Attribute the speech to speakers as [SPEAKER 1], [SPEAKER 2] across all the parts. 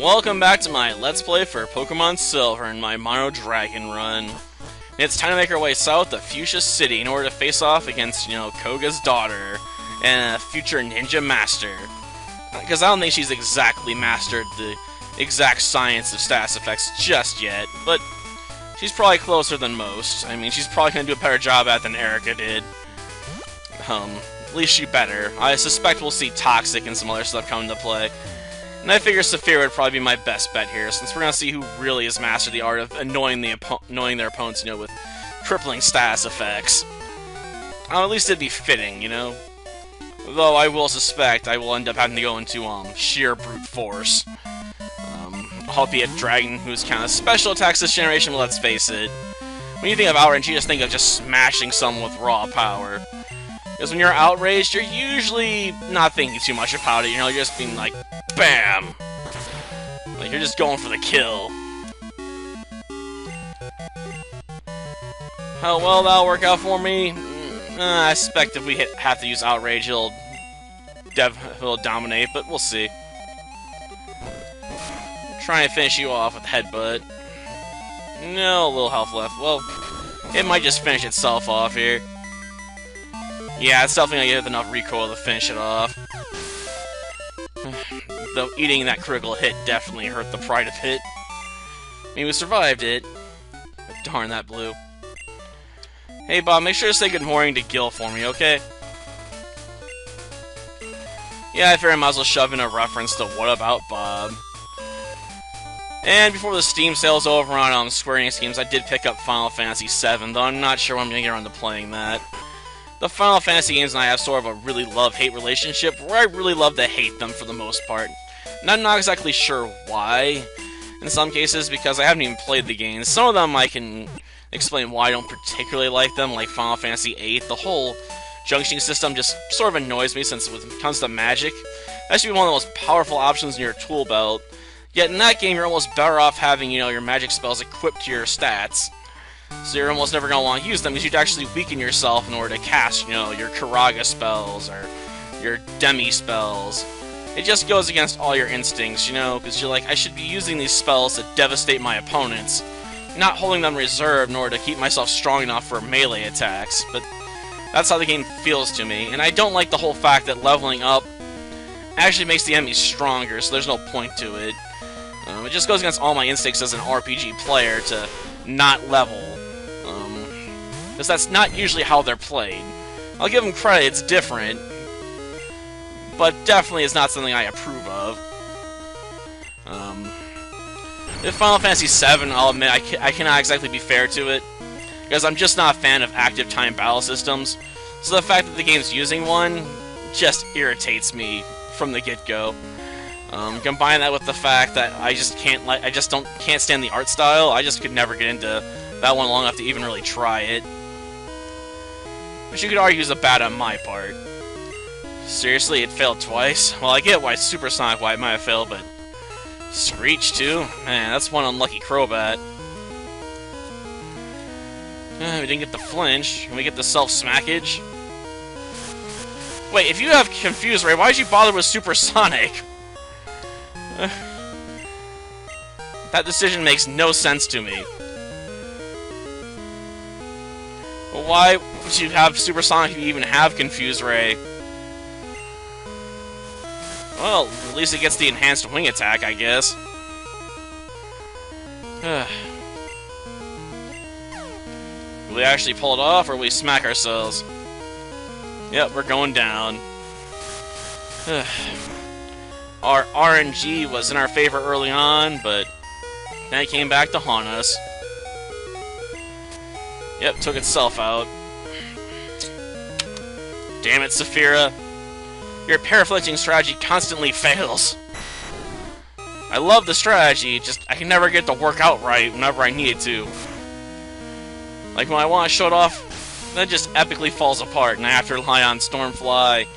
[SPEAKER 1] Welcome back to my Let's Play for Pokemon Silver and my Mono Dragon run. It's time to make our way south to Fuschia City in order to face off against, Koga's daughter and a future ninja master. Because I don't think she's exactly mastered the exact science of status effects just yet, but she's probably closer than most. I mean, she's probably going to do a better job at it than Erica did. At least she better. I suspect we'll see Toxic and some other stuff come into play. And I figure Saphira would probably be my best bet here, since we're going to see who really has mastered the art of annoying their opponents, with crippling status effects. At least it'd be fitting, Though I will suspect I will end up having to go into, sheer brute force. Albeit Dragon, who's kind of special attacks this generation, but let's face it. When you think of outrage, you just think of just smashing someone with raw power. Because when you're outraged, you're usually not thinking too much about it, you're just being like, BAM! Like, you're just going for the kill. Oh, well, that'll work out for me. I suspect if we have to use outrage, he'll dominate, but we'll see. Try and finish you off with headbutt. No, a little health left. Well, it might just finish itself off here. Yeah, it's definitely gonna get enough recoil to finish it off. Though eating that critical hit definitely hurt the pride of hit. I mean, we survived it. But darn that blue. Hey Bob, make sure to say good morning to Gil for me, okay? Yeah, I figure I might as well shove in a reference to What About Bob. And before the Steam sale's over on Square Enix games, I did pick up Final Fantasy VII, though I'm not sure when I'm going to get around to playing that. The Final Fantasy games and I have sort of a really love-hate relationship, where I really love to hate them for the most part. And I'm not exactly sure why, in some cases, because I haven't even played the games. Some of them I can explain why I don't particularly like them, like Final Fantasy VIII. The whole junctioning system just sort of annoys me, since when it comes to magic, that should be one of the most powerful options in your tool belt. Yet in that game, you're almost better off having, your magic spells equipped to your stats. So you're almost never going to want to use them, because you'd actually weaken yourself in order to cast, your Karaga spells, or your Demi spells. It just goes against all your instincts, because you're like, I should be using these spells to devastate my opponents, not holding them reserved in order to keep myself strong enough for melee attacks. But that's how the game feels to me, and I don't like the whole fact that leveling up actually makes the enemies stronger, so there's no point to it. It just goes against all my instincts as an RPG player to not level. Because that's not usually how they're played. I'll give them credit, it's different. But definitely is not something I approve of. With Final Fantasy VII, I'll admit, I cannot exactly be fair to it. Because I'm just not a fan of active time battle systems. So the fact that the game's using one just irritates me from the get-go. Combine that with the fact that I just can't stand the art style. I just could never get into that one long enough to even really try it. Which you could argue is a bad on my part. Seriously, it failed twice? Well, I get why Supersonic why it might have failed, but Screech too? Man, that's one unlucky Crobat. We didn't get the flinch. Can we get the self-smackage? Wait, if you have Confuse Ray, why did you bother with Supersonic? That decision makes no sense to me. Well, why would you have Supersonic if you even have Confuse Ray? Well, at least it gets the enhanced wing attack, I guess. Will we actually pull it off, or will we smack ourselves? Yep, we're going down. Our RNG was in our favor early on, but then it came back to haunt us. Yep, took itself out. Damn it, Saphira. Your parafletching strategy constantly fails. I love the strategy, just I can never get it to work out right whenever I need it to. Like when I want to show it off, that just epically falls apart, and I have to rely on Stormfly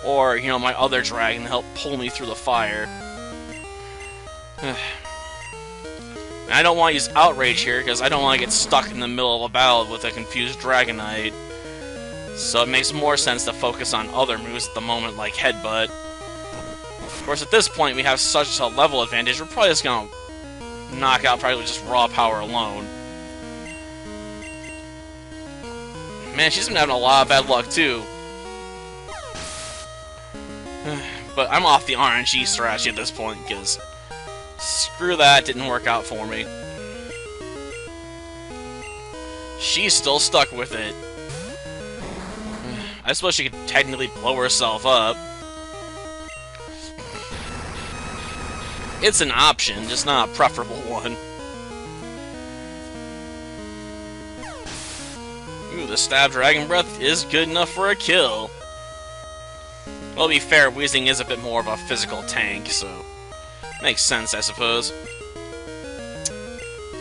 [SPEAKER 1] or, my other dragon to help pull me through the fire. I don't want to use Outrage here, because I don't want to get stuck in the middle of a battle with a confused Dragonite. So it makes more sense to focus on other moves at the moment, like Headbutt. course, at this point, we have such a level advantage, we're probably just gonna knock out probably just raw power alone. Man, she's been having a lot of bad luck, too. But I'm off the RNG strategy at this point, because screw that, didn't work out for me. She's still stuck with it. I suppose she could technically blow herself up. It's an option, just not a preferable one. Ooh, the Stab Dragon Breath is good enough for a kill. Well, to be fair, Weezing is a bit more of a physical tank, so makes sense, I suppose.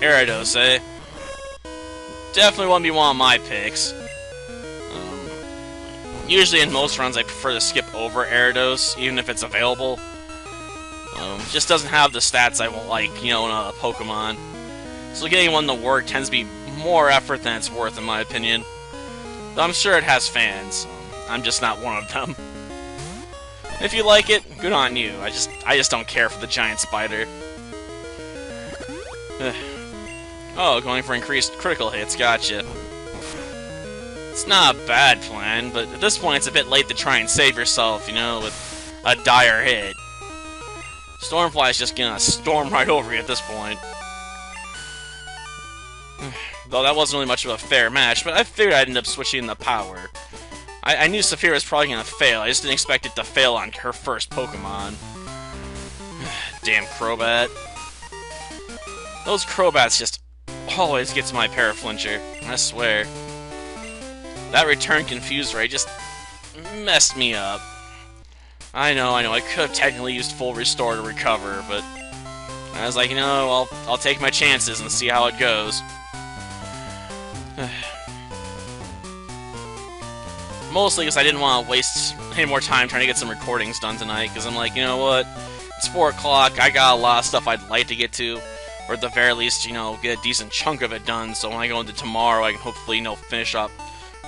[SPEAKER 1] Gyarados, eh? Definitely wouldn't be one of my picks. Usually in most runs, I prefer to skip over Gyarados, even if it's available. Just doesn't have the stats I will like, you know, in a Pokemon. So getting one to work tends to be more effort than it's worth, in my opinion. Though I'm sure it has fans. I'm just not one of them. If you like it, good on you. I just don't care for the giant spider. Oh, going for increased critical hits, gotcha. It's not a bad plan, but at this point it's a bit late to try and save yourself, you know, with a dire hit. Stormfly's just gonna storm right over you at this point. Though that wasn't really much of a fair match, but I figured I'd end up switching the power. I knew Saphira was probably gonna fail, I just didn't expect it to fail on her first Pokemon. Damn Crobat. Those Crobats just always gets my Paraflincher, I swear. That return Confuse Ray just messed me up. I know, I could have technically used full restore to recover, but I was like, you know, I'll take my chances and see how it goes. Mostly because I didn't want to waste any more time trying to get some recordings done tonight, because I'm like, you know what, it's 4 o'clock, I got a lot of stuff I'd like to get to, or at the very least, you know, get a decent chunk of it done, so when I go into tomorrow, I can hopefully, you know, finish up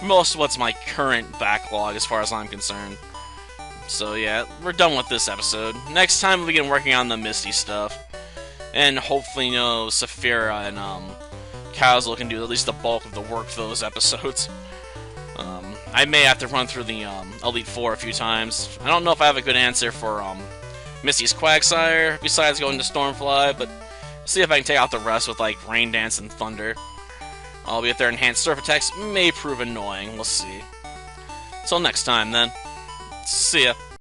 [SPEAKER 1] most of what's my current backlog as far as I'm concerned. So yeah, we're done with this episode. Next time we'll begin working on the Misty stuff. And hopefully, you know, Saphira and Kazuo can do at least the bulk of the work for those episodes. I may have to run through the Elite Four a few times. I don't know if I have a good answer for Misty's Quagsire, besides going to Stormfly, but see if I can take out the rest with, like, Rain Dance and Thunder. Albeit their enhanced surf attacks may prove annoying, we'll see. Till next time, then. See ya.